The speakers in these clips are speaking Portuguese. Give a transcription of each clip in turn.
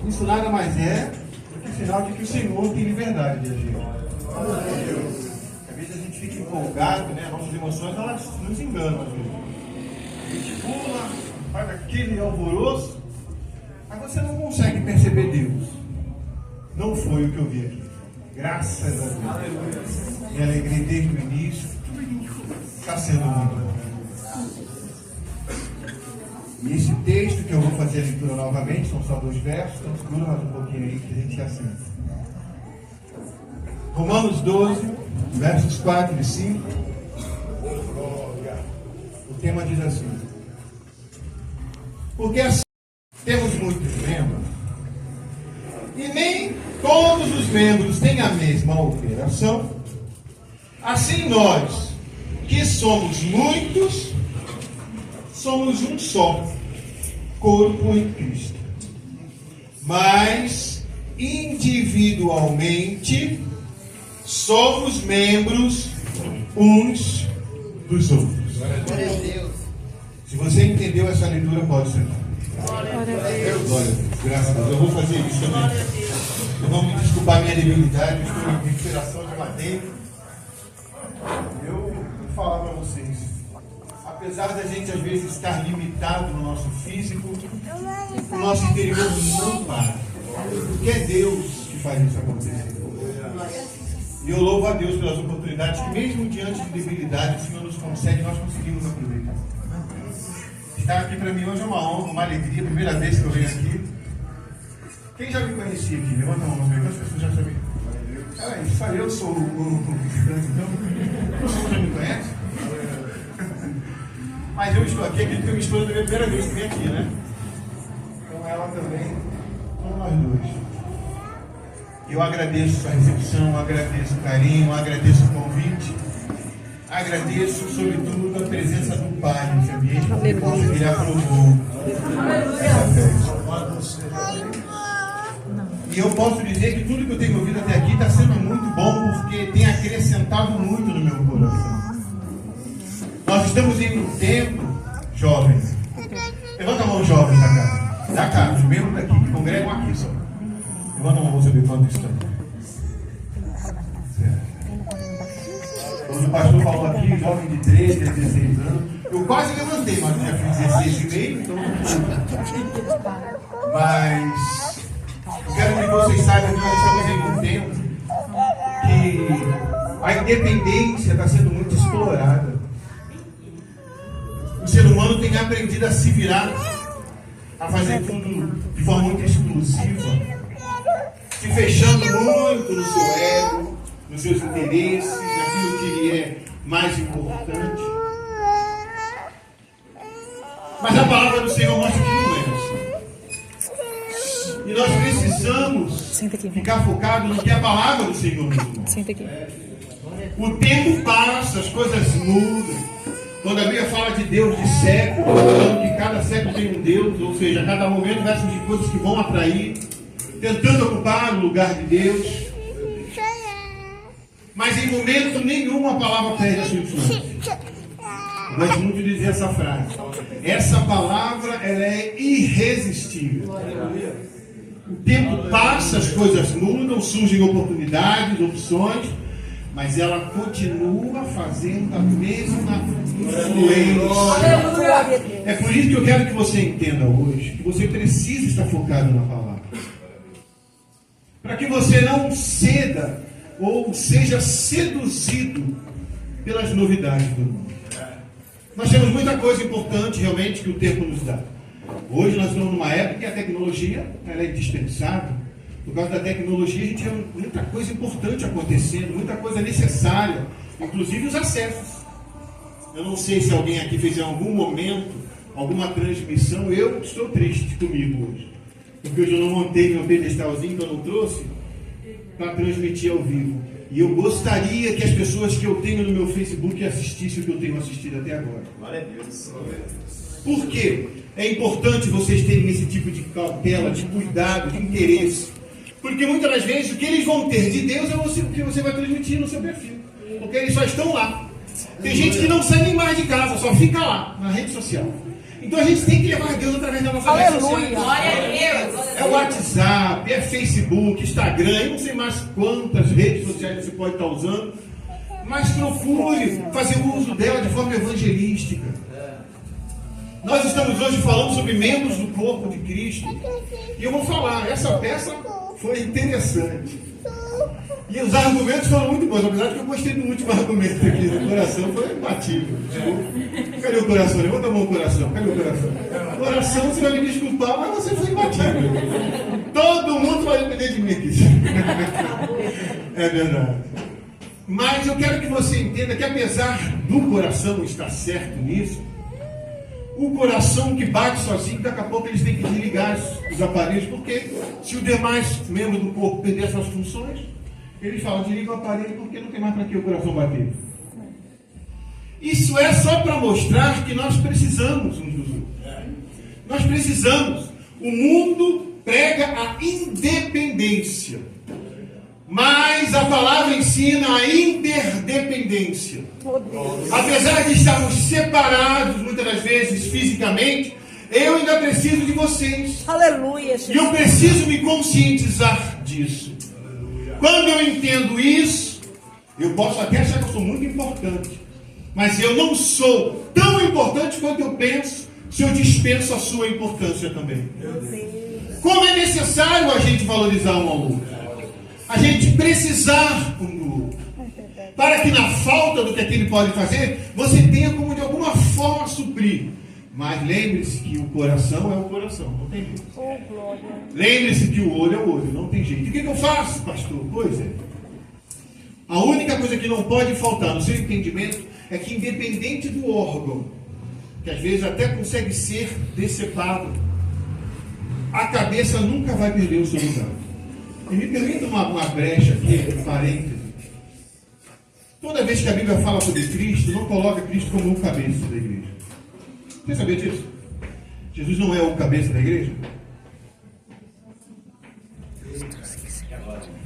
Isso nada mais é do que sinal de que o Senhor tem liberdade de agir. Às vezes a gente fica empolgado, né? Nossas emoções, elas nos enganam às vezes. A gente pula, faz aquele alvoroço, mas você não consegue perceber Deus. Não foi o que eu vi aqui. Graças a Deus. Me alegrei desde o início. Está sendo muito bom. E esse texto que eu vou fazer a leitura novamente, são só 2 versos, então segura mais um pouquinho aí que a gente assenta. Romanos 12, versos 4 e 5. O tema diz assim: porque assim temos muitos membros, e nem todos os membros têm a mesma operação. Assim nós, que somos muitos, somos um só corpo em Cristo, mas individualmente somos membros uns dos outros. Glória a Deus. Se você entendeu essa leitura, pode sentar. Glória a Deus. Glória a Deus. Graças a Deus. Eu vou fazer isso também. Eu vou me desculpar minha debilidade, eu estou em recuperação de madeira. Eu vou falar para vocês. Apesar da gente às vezes estar limitado no nosso físico, o nosso interior não para. Porque é Deus que faz isso acontecer. E eu louvo a Deus pelas oportunidades que, mesmo diante de debilidade, o Senhor nos concede e nós conseguimos aproveitar. Estar aqui para mim hoje é uma honra, uma alegria, primeira vez que eu venho aqui. Quem já me conhecia aqui? Levanta a mão, quantas pessoas já sabiam? Peraí, só eu sou o visitante, então? Você já me conhece? Mas eu estou aqui, acredito que a minha esposa também é a primeira vez que vem aqui, né? Então ela também, então nós dois. Eu agradeço a recepção, agradeço o carinho, agradeço o convite, agradeço, sobretudo, a presença do Pai nesse ambiente, porque ele aprovou essa festa. E eu posso dizer que tudo que eu tenho ouvido até aqui está sendo muito bom, porque tem acrescentado muito no meu coração. Nós estamos em um tempo, jovens. Levanta a mão, jovens da casa. Da casa, os membros daqui, que congregam aqui só. Levanta a mão, vou saber quanto está. Quando o pastor falou aqui, jovem de 13 a 16 anos, eu quase levantei, mas já fiz 16 e meio, então não. Mas eu quero que vocês saibam que nós estamos em um tempo que a independência está sendo muito explorada. O ser humano tem aprendido a se virar, a fazer tudo de forma muito exclusiva, se fechando muito no seu ego, nos seus interesses, naquilo que lhe é mais importante. Mas a palavra do Senhor mostra que não é assim. E nós precisamos ficar focados no que a palavra do Senhor nos mostra. Senta aqui. O tempo passa, as coisas mudam. Quando a Bíblia fala de Deus de século, falando que cada século tem um Deus, ou seja, a cada momento vai surgir coisas que vão atrair, tentando ocupar o lugar de Deus. Mas em momento nenhum a palavra perde a sua influência. Eu gosto muito de dizer essa frase. Essa palavra, ela é irresistível. O tempo passa, as coisas mudam, surgem oportunidades, opções, mas ela continua fazendo a mesma influência. É por isso que eu quero que você entenda hoje que você precisa estar focado na palavra. Para que você não ceda ou seja seduzido pelas novidades do mundo. Nós temos muita coisa importante realmente que o tempo nos dá. Hoje nós estamos numa época que a tecnologia ela é indispensável. Por causa da tecnologia a gente tem muita coisa importante acontecendo, muita coisa necessária, inclusive os acessos. Eu não sei se alguém aqui fez em algum momento alguma transmissão. Eu estou triste comigo hoje, porque hoje eu não montei meu pedestalzinho que eu não trouxe para transmitir ao vivo. E eu gostaria que as pessoas que eu tenho no meu Facebook assistissem o que eu tenho assistido até agora. Glória a Deus. Por quê? É importante vocês terem esse tipo de cautela, de cuidado, de interesse. Porque muitas das vezes o que eles vão ter de Deus é o que você vai transmitir no seu perfil. Porque eles só estão lá. Tem gente que não sai nem mais de casa, só fica lá, na rede social. Então a gente tem que levar Deus através da nossa rede social. Glória a Deus. É o WhatsApp, WhatsApp, é Facebook, Instagram, eu não sei mais quantas redes sociais você pode estar usando, mas procure fazer uso dela de forma evangelística. Nós estamos hoje falando sobre membros do corpo de Cristo. E eu vou falar, essa peça foi interessante. E os argumentos foram muito bons, apesar de que eu gostei do último argumento aqui. O coração foi imbatível. Cadê o coração? Levanta a mão, coração. Cadê o coração? O coração, você vai me desculpar, mas você foi imbatível. Todo mundo vai depender de mim aqui. É verdade. Mas eu quero que você entenda que apesar do coração estar certo nisso, o coração que bate sozinho, daqui a pouco eles têm que desligar os aparelhos, porque se os demais membros do corpo perder suas funções, eles falam, desliga o aparelho porque não tem mais para que o coração bater. Isso é só para mostrar que nós precisamos uns dos outros. Nós precisamos. O mundo prega a independência, mas a palavra ensina a interdependência. Apesar de estarmos separados muitas das vezes fisicamente, eu ainda preciso de vocês. Aleluia, Jesus. E eu preciso me conscientizar disso. Quando eu entendo isso, eu posso até achar que eu sou muito importante, mas eu não sou tão importante quanto eu penso se eu dispenso a sua importância também. Como é necessário a gente valorizar um ao outro, a gente precisar um do outro, para que na falta do que aquele pode fazer, você tenha como de alguma forma suprir. Mas lembre-se que o coração é o coração, não tem jeito. Lembre-se que o olho é o olho, não tem jeito. E o que eu faço, pastor? Pois é. A única coisa que não pode faltar no seu entendimento é que, independente do órgão, que às vezes até consegue ser decepado, a cabeça nunca vai perder o seu lugar. E me permita uma brecha aqui, um parêntese. Toda vez que a Bíblia fala sobre Cristo, não coloca Cristo como o cabeça da igreja. Você sabia disso? Jesus não é o cabeça da igreja?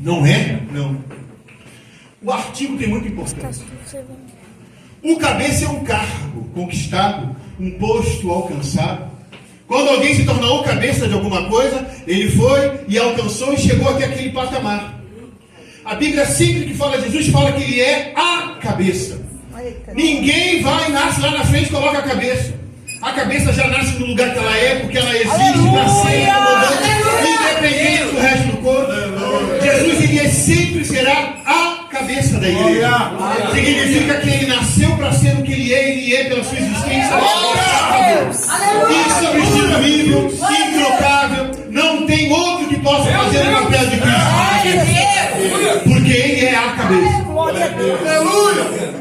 Não é? Não. O artigo tem muita importância. O cabeça é um cargo conquistado, um posto alcançado. Quando alguém se tornou o cabeça de alguma coisa, ele foi e alcançou e chegou até aquele patamar. A Bíblia sempre que fala de Jesus, fala que ele é a cabeça. Ninguém vai e nasce lá na frente e coloca a cabeça. A cabeça já nasce no lugar que ela é, porque ela existe para ser comandante, independente do resto do corpo. Jesus, ele sempre será a cabeça da igreja. Significa que ele nasceu para ser o que ele é pela sua existência. Insubstituível, introcável, não tem outro que possa fazer o papel de Cristo. Porque ele é a cabeça.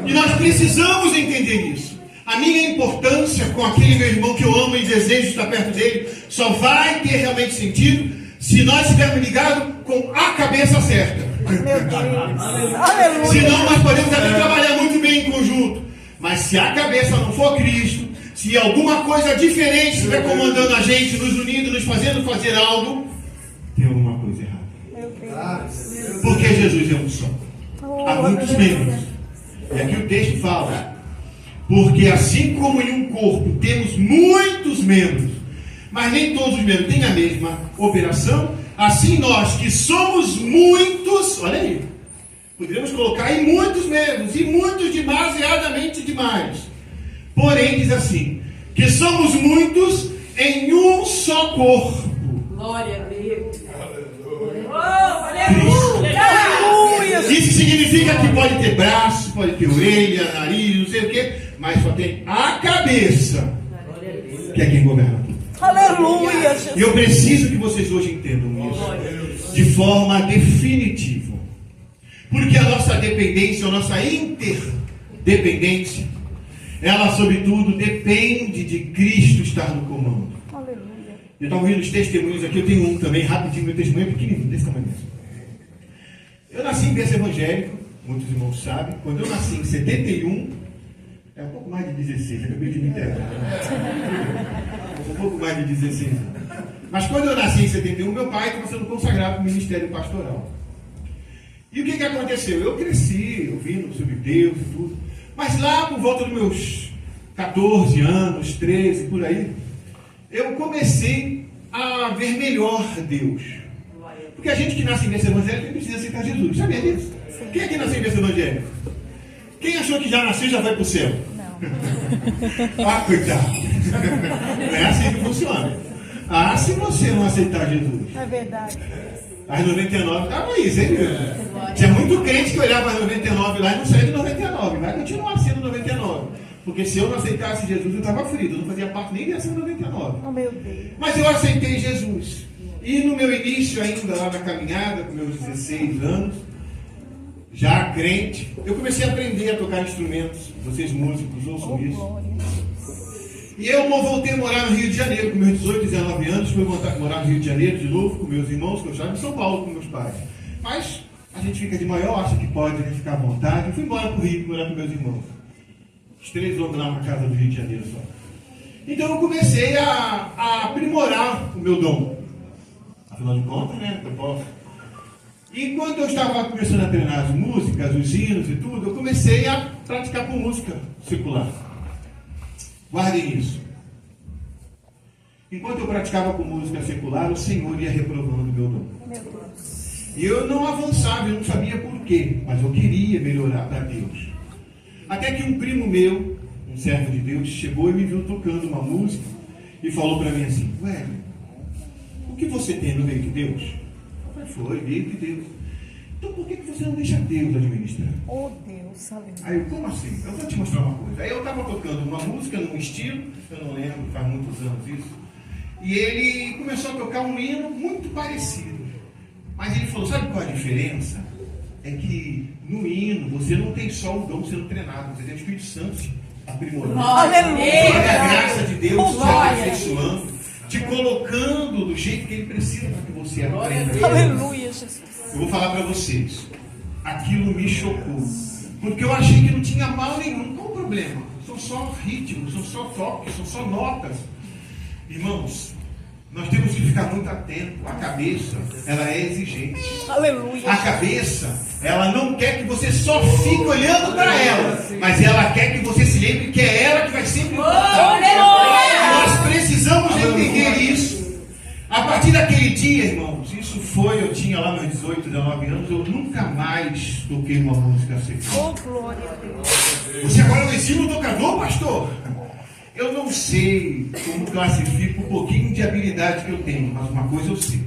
E nós precisamos entender isso. A minha importância com aquele meu irmão que eu amo e desejo estar perto dele só vai ter realmente sentido se nós estivermos ligados com a cabeça certa. Senão nós podemos até trabalhar muito bem em conjunto. Mas se a cabeça não for Cristo, se alguma coisa diferente estiver comandando a gente, nos unindo, nos fazendo fazer algo, tem alguma coisa errada. Porque Jesus é um só. Há muitos membros. E aqui o texto fala: porque assim como em um corpo temos muitos membros, mas nem todos os membros têm a mesma operação, assim nós que somos muitos, olha aí, poderíamos colocar aí muitos membros, e muitos demasiadamente demais. Porém diz assim, que somos muitos em um só corpo. Glória a Deus. Isso significa que pode ter braço, pode ter orelha, nariz, não sei o quê, mas só tem a cabeça, que é quem governa tudo. Aleluia, Jesus. E eu preciso que vocês hoje entendam isso de forma definitiva. Porque a nossa dependência, a nossa interdependência, ela sobretudo depende de Cristo estar no comando. Aleluia. Eu estava ouvindo os testemunhos aqui, eu tenho um também, rapidinho, meu testemunho é pequenininho, desse tamanho. Eu nasci em berço evangélico, muitos irmãos sabem. Quando eu nasci em 71, é um pouco mais de 16, acabei de me entregar. Um pouco mais de 16 anos. Mas quando eu nasci em 71, meu pai estava sendo consagrado para o ministério pastoral. E o que aconteceu? Eu cresci ouvindo sobre Deus e tudo. Mas lá por volta dos meus 14 anos, 13, por aí, eu comecei a ver melhor Deus. Porque a gente que nasce em berço evangélico precisa aceitar Jesus. Sabia disso? Quem é que nasceu em berço evangélico? Quem achou que já nasceu já vai para o céu? Não. Ah, coitado. Não é assim que funciona. Ah, se você não aceitar Jesus. É verdade. As 99 estavam aí, você viu? Tinha muito crente que olhava as 99 lá e não saía de 99. Vai continuar sendo 99. Porque se eu não aceitasse Jesus, eu estava frito. Eu não fazia parte nem dessa 99. Oh, meu Deus. Mas eu aceitei Jesus. E no meu início ainda lá na caminhada, com meus 16 anos, já crente, eu comecei a aprender a tocar instrumentos. Vocês músicos ouçam isso. Glória. E eu voltei a morar no Rio de Janeiro, com meus 18, 19 anos, fui morar no Rio de Janeiro de novo, com meus irmãos, que eu estava em São Paulo com meus pais. Mas a gente fica de maior, acha que pode, né, ficar à vontade. Eu fui embora para o Rio, morar com meus irmãos. Os 3 homens lá na casa do Rio de Janeiro só. Então eu comecei a aprimorar o meu dom. Afinal de contas, né, eu posso. E quando eu estava começando a treinar as músicas, os hinos e tudo, eu comecei a praticar com música secular. Guardem isso. Enquanto eu praticava com música secular, o Senhor ia reprovando o meu dom. Meu Deus. E eu não avançava, eu não sabia por quê, mas eu queria melhorar para Deus. Até que um primo meu, um servo de Deus, chegou e me viu tocando uma música e falou para mim assim: Ué, o que você tem no meio de Deus? Eu falei: Foi, meio de Deus. Então por que você não deixa Deus administrar? Oh, Deus. Aleluia. Aí eu, como assim? Eu vou te mostrar uma coisa. Aí eu estava tocando uma música num estilo, eu não lembro, faz muitos anos isso, e ele começou a tocar um hino muito parecido. Mas ele falou: sabe qual é a diferença? É que no hino você não tem só o dom sendo treinado, você tem o Espírito Santo te aprimorando. Aleluia. Olha a graça de Deus te Glória. aperfeiçoando, te colocando do jeito que Ele precisa para que você aprenda. Aleluia, Jesus. Eu vou falar para vocês, aquilo me chocou, porque eu achei que não tinha mal nenhum. Qual o problema? São só ritmos, são só toques, são só notas. Irmãos, nós temos que ficar muito atentos. A cabeça, ela é exigente. Aleluia. A cabeça, ela não quer que você só fique olhando para ela, mas ela quer que você se lembre que é ela que vai sempre importar. Nós precisamos entender isso. A partir daquele dia, irmãos, isso foi, eu tinha lá meus 18, 19 anos, eu nunca mais toquei uma música secular. Oh, glória a Deus. Você agora não ensina o tocador, pastor? Eu não sei como classifico um pouquinho de habilidade que eu tenho, mas uma coisa eu sei.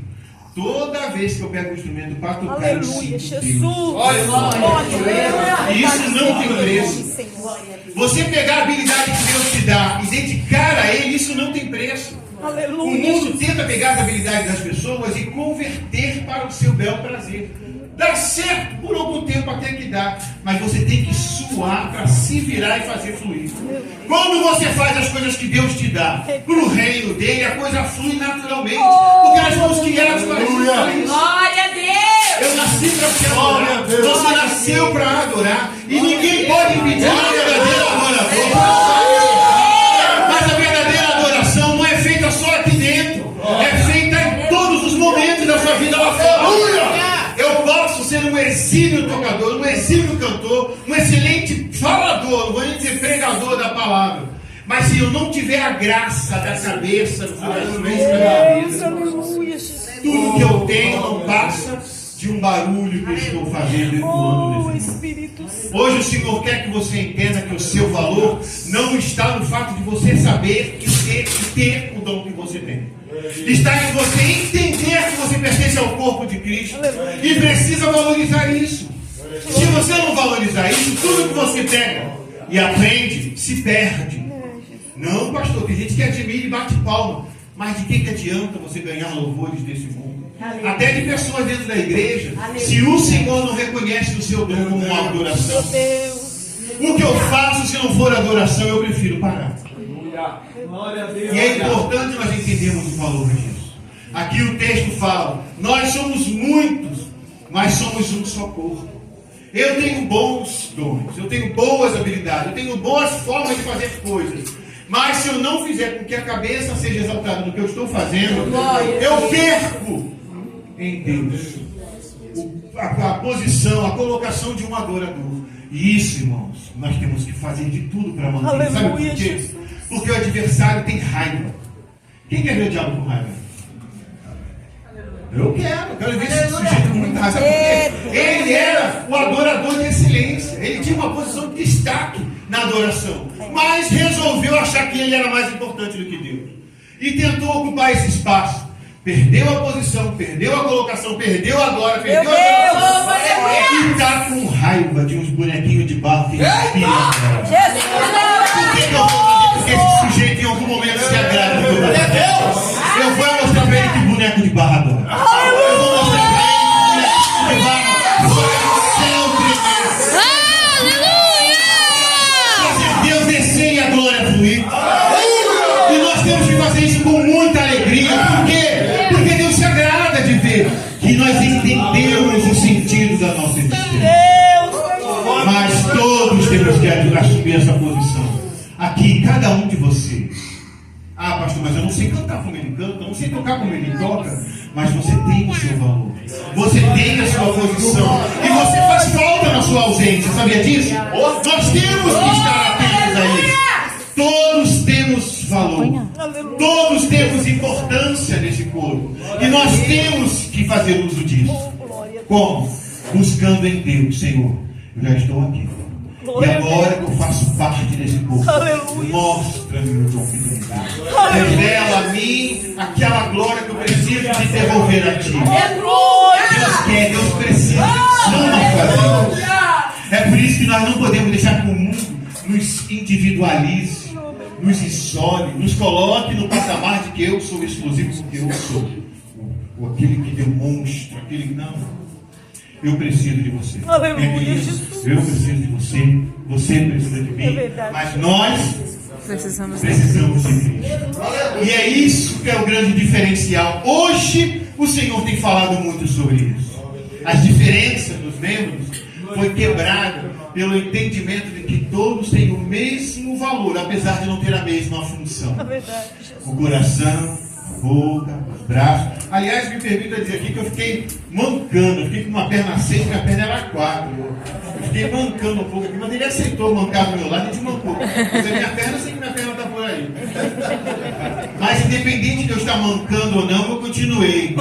Toda vez que eu pego um instrumento para tocar, Aleluia, eu sinto Jesus. Deus. Olha, glória. E isso não tem preço. Você pegar a habilidade que Deus te dá e dedicar a Ele, isso não tem preço. O Aleluia. mundo tenta pegar as habilidades das pessoas e converter para o seu bel prazer. Dá certo por algum tempo até que dá, mas você tem que suar para se virar e fazer fluir. Quando você faz as coisas que Deus te dá para o reino dele, a coisa flui naturalmente, porque nós fomos criados para isso. Glória a Deus. Eu nasci para te adorar, você nasceu para adorar, e ninguém pode impedir a verdadeira adoração. Mas a verdadeira adoração não é feita só aqui dentro, é feita em todos os momentos da sua vida lá fora. Eu posso ser um exímio tocador, um exímio cantor, um excelente falador, não vou nem dizer pregador da palavra, mas se eu não tiver a graça da cabeça do coração, da minha vida, Aleluia, Jesus. tudo que eu tenho não passa de um barulho que eu estou fazendo ecoando Oh, nesse mundo. Espírito Santo. Hoje o Senhor quer que você entenda que o seu valor não está no fato de você saber e ter o dom que você tem. Está em você entender que você pertence ao corpo de Cristo e precisa valorizar isso. Se você não valorizar isso, tudo que você pega e aprende se perde. Não, pastor, tem gente que admira e bate palma, mas de que adianta você ganhar louvores desse mundo? Até de pessoas dentro da igreja, se o Senhor não reconhece o seu dom como uma adoração. O que eu faço se não for adoração, eu prefiro parar. E é importante nós entendermos o valor disso. Aqui o texto fala: nós somos muitos, mas somos um só corpo. Eu tenho bons dons, eu tenho boas habilidades, eu tenho boas formas de fazer coisas. Mas se eu não fizer com que a cabeça seja exaltada no que eu estou fazendo, eu perco em Deus a posição, a colocação de um adorador. E isso, irmãos, nós temos que fazer de tudo para manter. Sabe por quê? Porque o adversário tem raiva. Quem quer ver o diabo com raiva? Eu quero ver esse sujeito com muita razão. Porque ele era o adorador de excelência. Ele tinha uma posição de destaque na adoração. Mas resolveu achar que ele era mais importante do que Deus. E tentou ocupar esse espaço. Perdeu a posição, perdeu a colocação, perdeu a glória, perdeu a adoração. E está com raiva de uns bonequinhos de barro que respiram. Por que eu vou fazer com que esse sujeito em algum momento se agrade? Eu vou mostrar pra ele que boneco de barro adora. Eu vou mostrar pra ele que boneco de barro faz o céu tremer. Fazer Deus descer e a glória fluir. E nós temos que fazer isso com muita alegria. Por quê? Porque Deus se agrada de ver que nós entendemos o sentido da nossa existência. Mas todos temos que assumir essa posição. Aqui, cada um de vocês. Ah, pastor, mas eu não sei cantar como ele canta, não sei tocar como ele toca. Mas você tem o seu valor. Você tem a sua posição. E você faz falta na sua ausência. Sabia disso? Nós temos que estar atentos a isso. Todos temos valor. Todos temos importância nesse corpo. E nós temos que fazer uso disso. Como? Buscando em Deus, Senhor. Eu já estou aqui. E agora que eu faço parte desse corpo, mostra-me o dom que tu me dá. Revela a mim aquela glória que eu preciso de devolver a ti. Deus quer, Deus precisa, Deus ama fazer. É por isso que nós não podemos deixar que o mundo nos individualize, nos isole, nos coloque no patamar de que eu sou exclusivo porque eu sou aquele que demonstra, aquele que não. Eu preciso de você. Aleluia, eu preciso de você. Você precisa de mim. Mas nós precisamos de Cristo. E é isso que é o grande diferencial. Hoje o Senhor tem falado muito sobre isso. As diferenças dos membros foi quebrada pelo entendimento de que todos têm o mesmo valor, apesar de não ter a mesma função. O coração, a boca, os braços. Aliás, me permita dizer aqui que eu fiquei mancando. Eu fiquei com uma perna 6, minha perna era 4. Eu fiquei mancando um pouco aqui, mas ele aceitou mancar do meu lado e desmancou. Mas a minha perna, eu sei que minha perna está por aí. Mas independente de eu estar mancando ou não, eu continuei.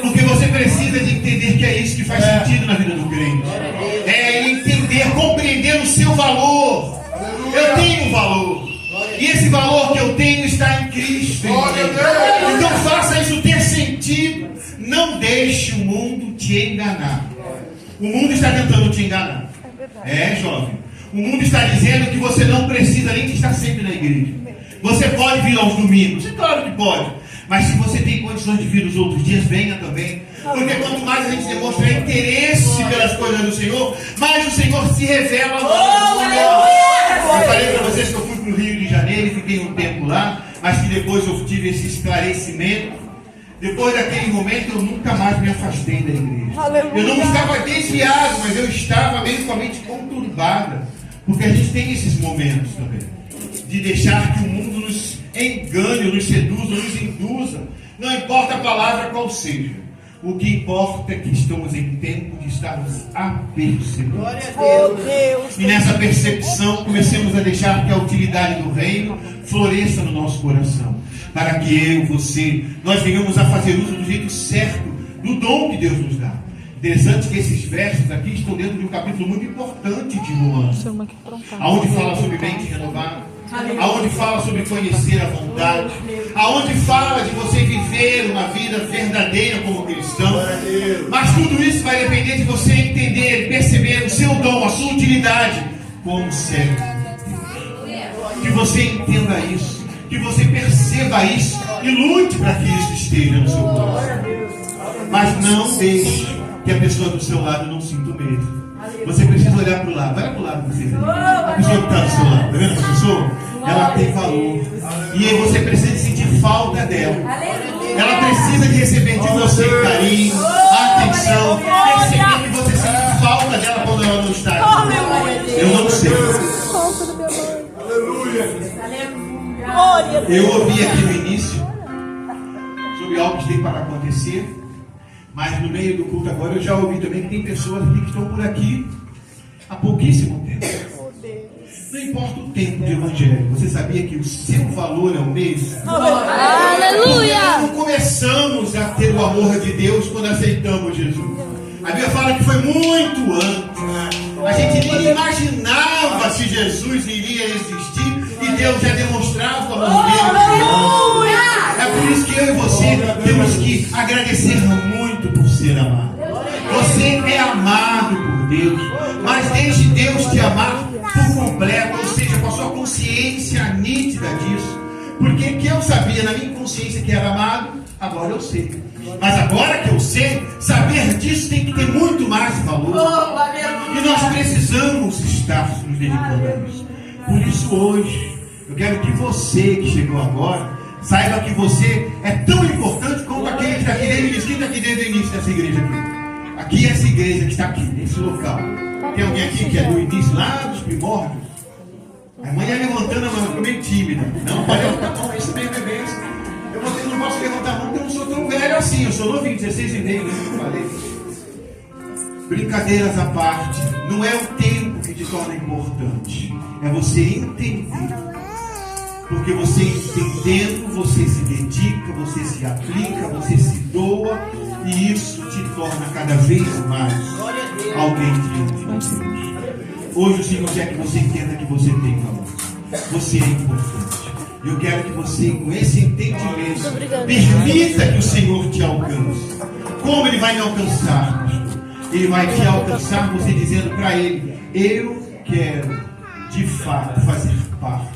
Porque você precisa de entender que é isso que faz sentido na vida do crente. É ele entender, compreender o seu valor. Eu tenho valor. E esse valor que eu tenho está em Cristo. Então faça isso ter sentido. Não deixe o mundo te enganar. O mundo está tentando te enganar. É, jovem. O mundo está dizendo que você não precisa nem de estar sempre na igreja. Você pode vir aos domingos. É claro que pode. Mas se você tem condições de vir os outros dias, venha também. Porque quanto mais a gente demonstra interesse pelas coisas do Senhor, mais o Senhor se revela. Eu falei para vocês que eu fui para o Rio de Janeiro e fiquei um tempo lá, mas que depois eu tive esse esclarecimento. Depois daquele momento eu nunca mais me afastei da igreja. Eu não estava desviado, mas eu estava mesmo com a mente conturbada. Porque a gente tem esses momentos também. De deixar que o mundo nos engane, nos seduza, nos induza. Não importa a palavra qual seja. O que importa é que estamos em tempo de estarmos apercebidos. Glória a Deus. E nessa percepção comecemos a deixar que a utilidade do reino floresça no nosso coração. Para que eu, você, nós venhamos a fazer uso do jeito certo do dom que Deus nos dá. Interessante que esses versos aqui estão dentro de um capítulo muito importante de Romanos. Aonde fala sobre mente renovada. Aonde fala sobre conhecer a vontade, aonde fala de você viver uma vida verdadeira como cristão. Mas tudo isso vai depender de você entender, perceber o seu dom, a sua utilidade como servo. Que você entenda isso, que você perceba isso e lute para que isso esteja no seu coração. Mas não deixe que a pessoa do seu lado não sinta o medo. Você precisa olhar para o lado. Olha para o lado de você. A pessoa que está do seu lado. Está vendo essa pessoa? Ela tem valor. E aí você precisa sentir falta dela. Ela precisa de receber de você carinho, atenção. Perceber que você sente falta dela quando ela não está aqui. Eu não sei. Eu ouvi aqui no início sobre algo que tem para acontecer. Mas no meio do culto agora eu já ouvi também que tem pessoas aqui que estão por aqui há pouquíssimo tempo. Não importa o tempo de evangelho. Você sabia que o seu valor é o mesmo? Aleluia! Não começamos a ter o amor de Deus quando aceitamos Jesus. A Bíblia fala que foi muito antes. A gente nem imaginava se Jesus iria existir e Deus já demonstrava o amor dele. É por isso que eu e você temos que agradecer muito por ser amado. Você é amado por Deus, mas deixe Deus te amar por completo, ou seja, com a sua consciência nítida disso. Porque que eu sabia na minha consciência que era amado, agora eu sei. Mas agora que eu sei, saber disso tem que ter muito mais valor. E nós precisamos estar nos dedicando a isso. Por isso hoje, eu quero que você que chegou agora, saiba que você é tão importante quanto aquele que está aqui desde o início. Quem está aqui desde o início dessa igreja aqui? Aqui é essa igreja que está aqui, nesse local. Tem alguém aqui que é do início, lá dos primórdios? A mãe ia levantando a mão, ficou meio tímida. Não, pode levantar a mão, esse mesmo é bênção. Eu não posso levantar a mão porque eu não sou tão velho assim. Eu sou novinho, 16 e meio, eu falei. Brincadeiras à parte, não é o tempo que te torna importante, é você entender. Porque você entendendo, você se dedica, você se aplica, você se doa, e isso te torna cada vez mais alguém diante de Deus. Hoje o Senhor quer que você entenda que você tem valor. Você é importante. E eu quero que você, com esse entendimento, permita que o Senhor te alcance. Como Ele vai me alcançar, pastor? Ele vai te alcançar você dizendo para Ele: eu quero de fato fazer parte.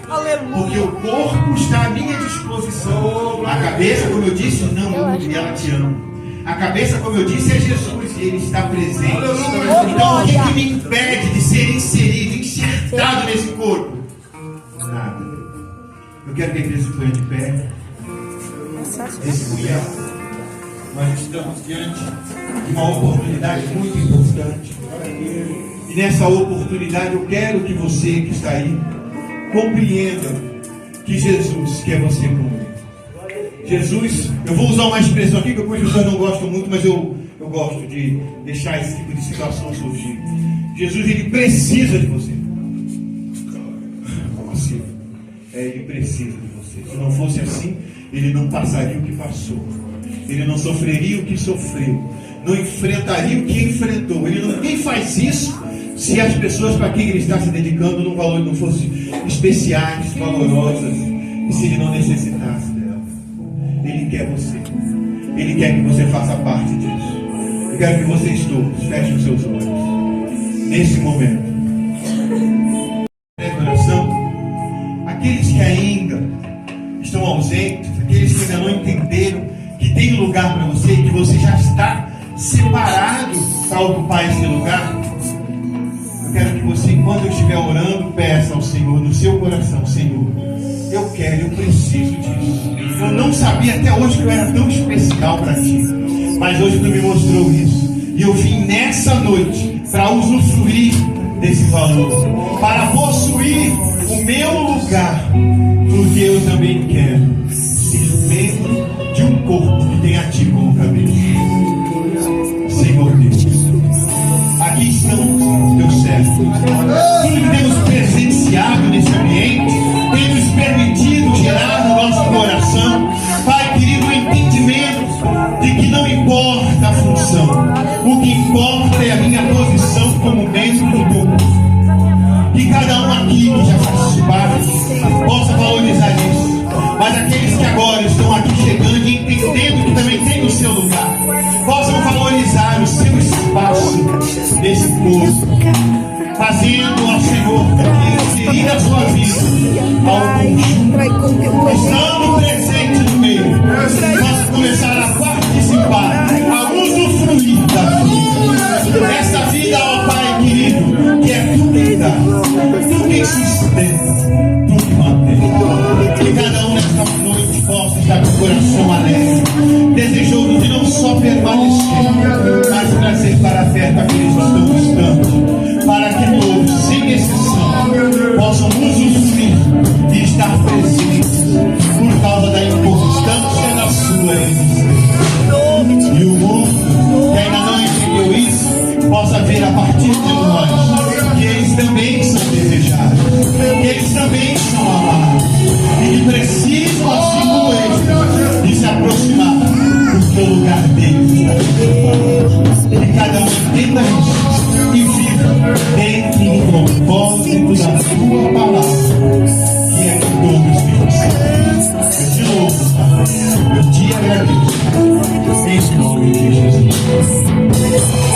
Porque o corpo está à minha disposição. A cabeça, como eu disse, não muda, e ela te ama. A cabeça, como eu disse, é Jesus e Ele está presente. Então, o que me impede de ser inserido, enxertado nesse corpo? Nada. Eu quero que a igreja se ponha de pé. Esse mulher, nós estamos diante de uma oportunidade muito importante. E nessa oportunidade eu quero que você que está aí compreenda que Jesus quer você como Ele. Jesus, eu vou usar uma expressão aqui que algumas pessoas não gostam muito, mas eu gosto de deixar esse tipo de situação surgir. Jesus, Ele precisa de você. Ele precisa de você. Se não fosse assim, Ele não passaria o que passou. Ele não sofreria o que sofreu. Não enfrentaria o que enfrentou. Ninguém faz isso se as pessoas para quem Ele está se dedicando não fossem especiais, valorosas, e se Ele não necessitasse dela. Ele quer você. Ele quer que você faça parte disso. Eu quero que vocês todos fechem os seus olhos nesse momento. Aqueles que ainda estão ausentes, aqueles que ainda não entenderam que tem lugar para você e que você já está separado para ocupar esse lugar, eu quero que você, quando eu estiver orando, peça ao Senhor no seu coração: Senhor, eu quero, eu preciso disso. Eu não sabia até hoje que eu era tão especial para Ti, mas hoje Tu me mostrou isso, e eu vim nessa noite para usufruir desse valor, para possuir o meu lugar, porque eu também quero ser membro de um corpo que tem a Ti como cabeça. Senhor Deus, aqui estão Teus servos. Tudo que temos presenciado nesse ambiente tem nos permitido gerar no nosso coração, Pai querido, o entendimento de que não importa a função, o que importa é a minha posição como membro do corpo. Que cada um aqui que já faz parte possa valorizar isso. Mas aqueles que agora estão aqui chegando e entendendo que também tem o seu lugar, possam valorizar o seu espaço nesse corpo, fazendo ao Senhor inserir a sua vida ao conjunto, estando presente no meio, possa começar a participar, a usufruir da vida. Essa vida, ó Pai querido, que é Tu quem dá, Tu quem sustenta, Tu que mantém. Que cada um nesta noite possa estar com o coração alegre, desejoso de não só permanecer, mas trazer para perto aqueles que estão distantes, para que todos, sem exceção, possam usufruir e estar presentes por causa da importância da sua existência. lugar deles na vida. Que cada um entenda isso e viva dentro do propósito da sua palavra, que é de todos Deus. Eu te louvo, Pai. Eu te agradeço. Em nome de Jesus.